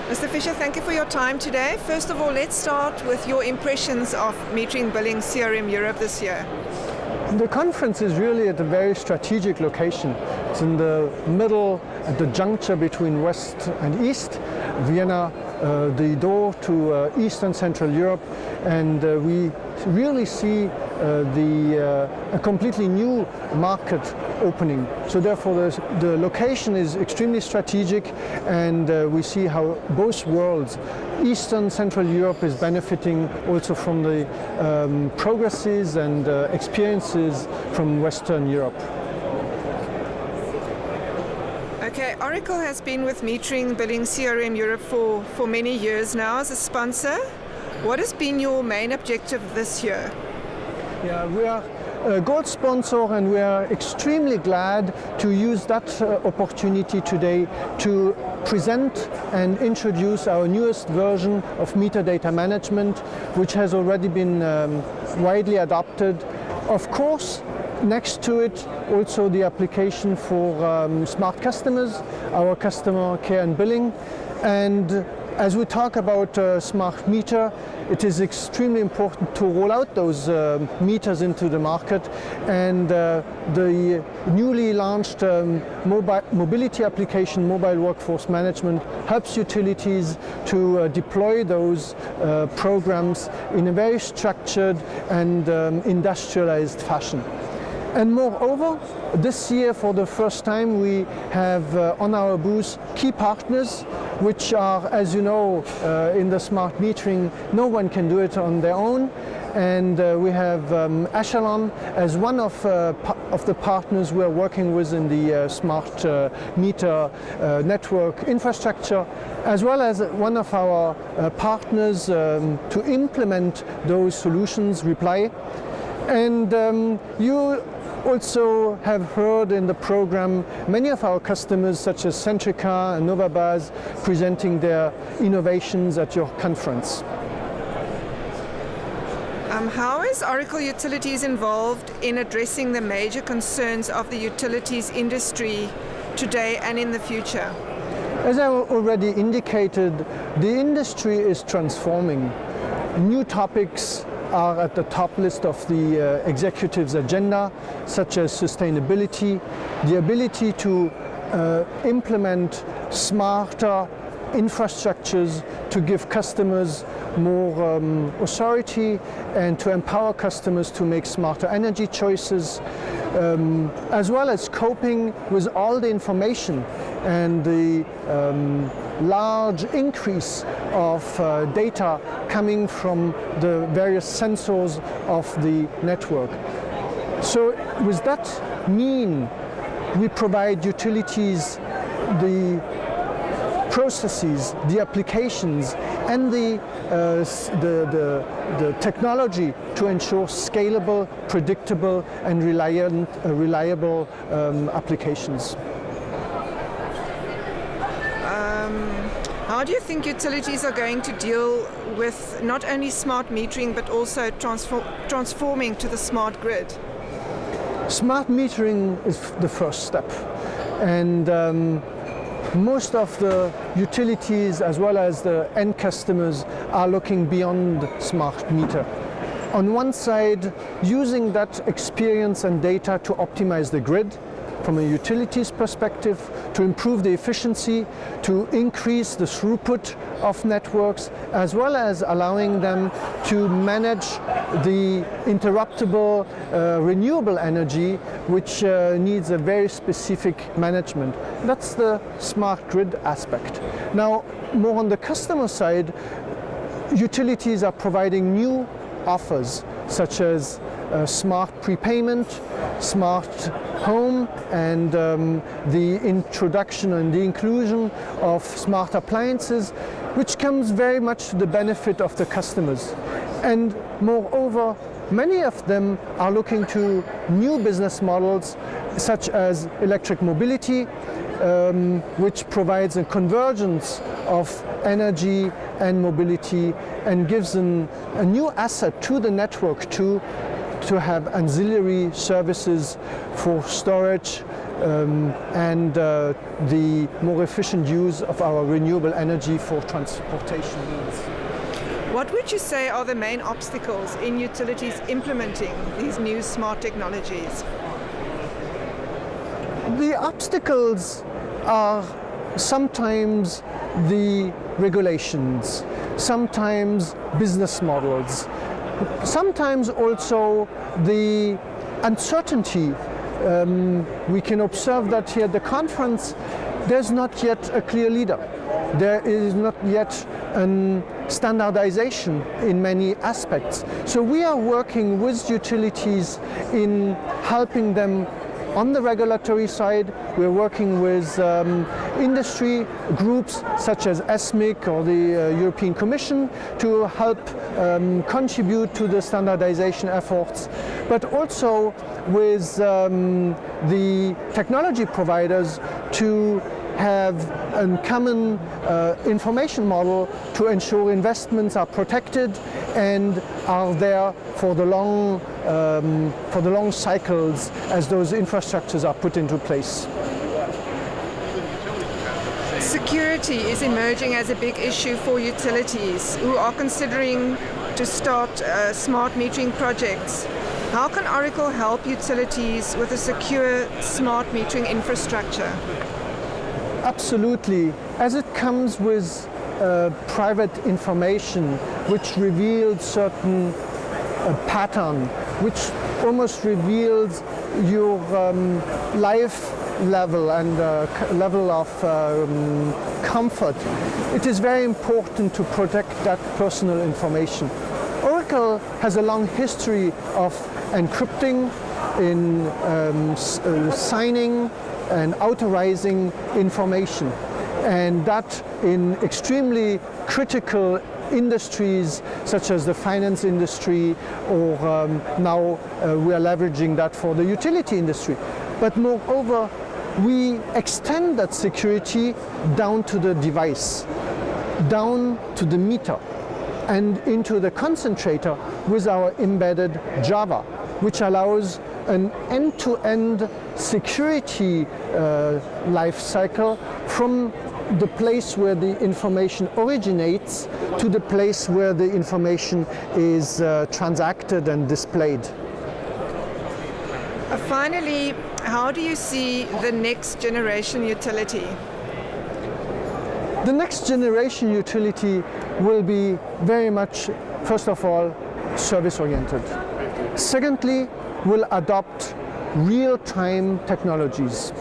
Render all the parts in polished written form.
Mr. Fischer, thank you for your time today. First of all, let's start with your impressions of Metering Billing CRM Europe this year. The conference is really at a very strategic location. It's in the middle, at the juncture between West and East. Vienna, the door to Eastern Central Europe, and we really see a completely new market opening. So therefore the location is extremely strategic, and we see how both worlds, Eastern Central Europe is benefiting also from the progresses and experiences from Western Europe. Okay, Oracle has been with Metering Billing CRM Europe for many years now as a sponsor. What has been your main objective this year? Yeah, we are a gold sponsor, and we are extremely glad to use that opportunity today to present and introduce our newest version of meter data management, which has already been widely adopted. Of course, next to it, also the application for smart customers, our customer care and billing. And as we talk about smart meter, it is extremely important to roll out those meters into the market, and the newly launched mobility application, Mobile Workforce Management, helps utilities to deploy those programs in a very structured and industrialized fashion. And moreover, this year for the first time we have on our booth key partners, which are, as you know, in the smart metering, no one can do it on their own. And we have Echelon as one of the partners we are working with in the smart meter network infrastructure, as well as one of our partners to implement those solutions, Reply. And you also have heard in the program many of our customers such as Centrica and Novabaz presenting their innovations at your conference. How is Oracle Utilities involved in addressing the major concerns of the utilities industry today and in the future? As I already indicated, the industry is transforming. New topics are at the top list of the executive's agenda, such as sustainability, the ability to implement smarter infrastructures to give customers more authority and to empower customers to make smarter energy choices, as well as coping with all the information and the large increase of data coming from the various sensors of the network. So with that we provide utilities the processes, the applications, and the technology to ensure scalable, predictable, and reliable applications. How do you think utilities are going to deal with not only smart metering but also transforming to the smart grid? Smart metering is the first step, and most of the utilities as well as the end customers are looking beyond smart meter. On one side, using that experience and data to optimize the grid from a utilities perspective, to improve the efficiency, to increase the throughput of networks, as well as allowing them to manage the interruptible renewable energy, which needs a very specific management. That's the smart grid aspect. Now, more on the customer side, utilities are providing new offers such as smart prepayment, smart home, and the introduction and the inclusion of smart appliances, which comes very much to the benefit of the customers. And moreover, many of them are looking to new business models such as electric mobility, which provides a convergence of energy and mobility and gives a new asset to the network to to have ancillary services for storage and the more efficient use of our renewable energy for transportation needs. What would you say are the main obstacles in utilities implementing these new smart technologies? The obstacles are sometimes the regulations, sometimes business models, sometimes also the uncertainty. We can observe that here at the conference there's not yet a clear leader. There is not yet a standardization in many aspects. So we are working with utilities in helping them on the regulatory side. We're working with industry groups such as ESMIC or the European Commission to help contribute to the standardization efforts, but also with the technology providers to have a common information model to ensure investments are protected and are there for the long cycles as those infrastructures are put into place. Security is emerging as a big issue for utilities who are considering to start smart metering projects. How can Oracle help utilities with a secure smart metering infrastructure? Absolutely. As it comes with private information which reveals certain pattern, which almost reveals your life level and level of comfort, it is very important to protect that personal information. Oracle has a long history of encrypting, in signing and authorizing information, and that in extremely critical industries such as the finance industry, or now we are leveraging that for the utility industry. But moreover, we extend that security down to the device, down to the meter, and into the concentrator with our embedded Java, which allows an end-to-end security life cycle from the place where the information originates to the place where the information is transacted and displayed. Finally, how do you see the next generation utility? The next generation utility will be very much, first of all, service-oriented. Secondly, will adopt real-time technologies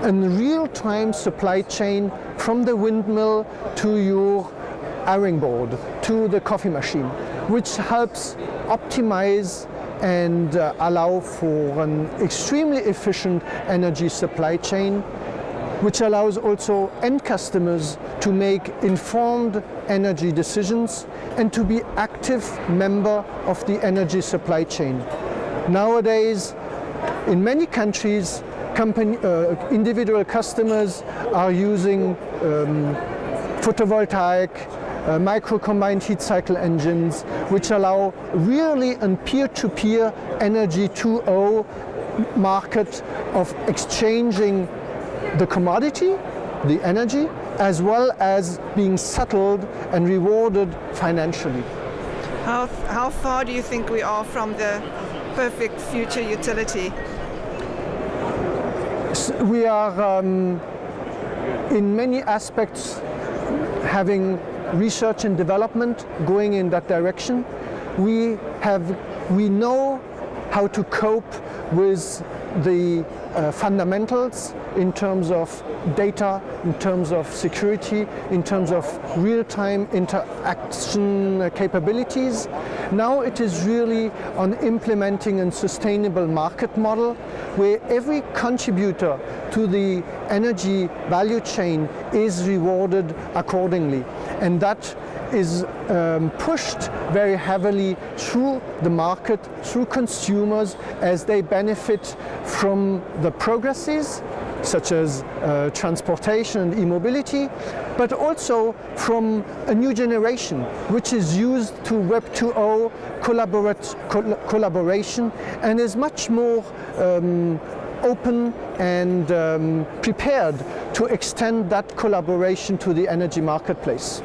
and real-time supply chain from the windmill to your ironing board, to the coffee machine, which helps optimize and allow for an extremely efficient energy supply chain, which allows also end customers to make informed energy decisions and to be active member of the energy supply chain. Nowadays, in many countries, individual customers are using photovoltaic, micro-combined heat cycle engines, which allow really a peer-to-peer energy 2.0 market of exchanging the commodity, the energy, as well as being settled and rewarded financially. How far do you think we are from the perfect future utility? We are in many aspects having research and development going in that direction. We know how to cope with the fundamentals in terms of data, in terms of security, in terms of real-time interaction capabilities. Now it is really on implementing a sustainable market model where every contributor to the energy value chain is rewarded accordingly. And that is pushed very heavily through the market, through consumers, as they benefit from the progresses, such as transportation and e-mobility, but also from a new generation, which is used to Web 2.0 collaboration and is much more open and prepared to extend that collaboration to the energy marketplace.